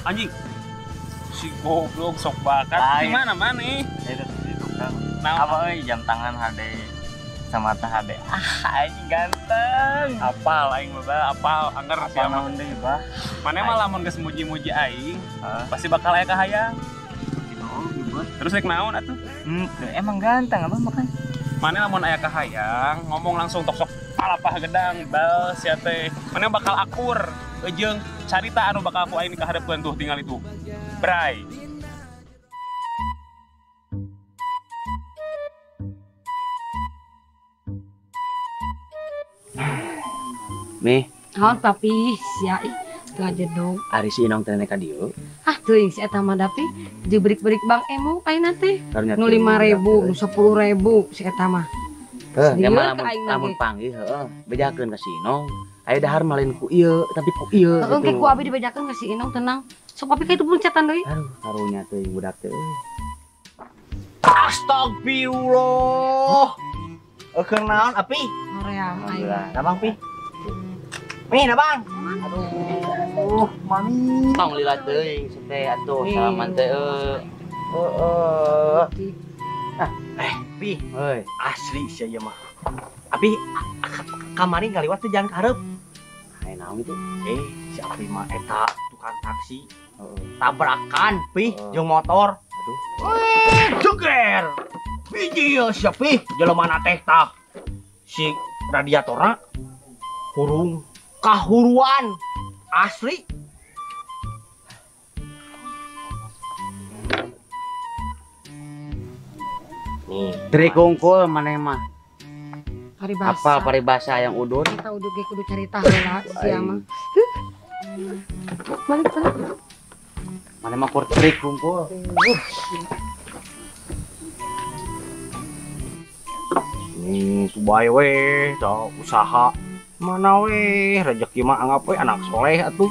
Anjing. Si goblok sok bakat. Gimana maneh? Itu kan. Nah, Apa jam tangan HD sama HD. Anjing ganteng. apal aing mah apal anggar Apa siapa. naon deui, Bah? Maneh mah lamun geus muji-muji aing, pasti bakal aya kahayang. Terus rek naon atuh? Emang ganteng apa makan? Maneh lamun aya kahayang, ngomong langsung tok sok palapah gedang bal sia teh. Maneh bakal akur jeung carita anu bakal aku aing kahareupeun tuh tinggal itu. Bray. Nih, Naon tapi sia tengah jedog. ari si Inong teh ka dieu. Ah teuing si eta mah tapi dibrik-brik Bang Emo ayeuna teh. Karunya Nu 5.000, nu 10.000 si eta mah. Heh, Dieu mah ke aing lamun lagi. panggih heuh, bejakeun ka si Inong. Aya dahar malin ku ieu, tapi ku ieu. Heeh ke ku abi dibejakeun ka si Inong tenang. Sok papi ka itu pencatan deui. Aduh, karunya teuing budak teh. Astagfirullah. Keur naon api? Hoream aing. Nabang pi. Nih, nabang. Aduh, mami. Tong lila teuing teh atuh salaman teh Pi, Heuy, asli sia ieu mah. Api kamari ngaliwat teh jalan karep. aya naon itu? Si Api mah eta tukang taksi. Heeh. Tabrakan, pi, jeung motor. Aduh, Jeger. Biji ya si Api, jelema teh tah. Si radiatorna hurung kahuruan. Asli. Nih, teri kungkul maneh mah. Paribasa. Apal paribasa yang udun. Kita udah ge kudu carita heula sia mah. Balik. Maneh mah kur teri kungkul. nih tubai we, tau usaha. Mana we, rezeki mah anggap we anak soleh atuh.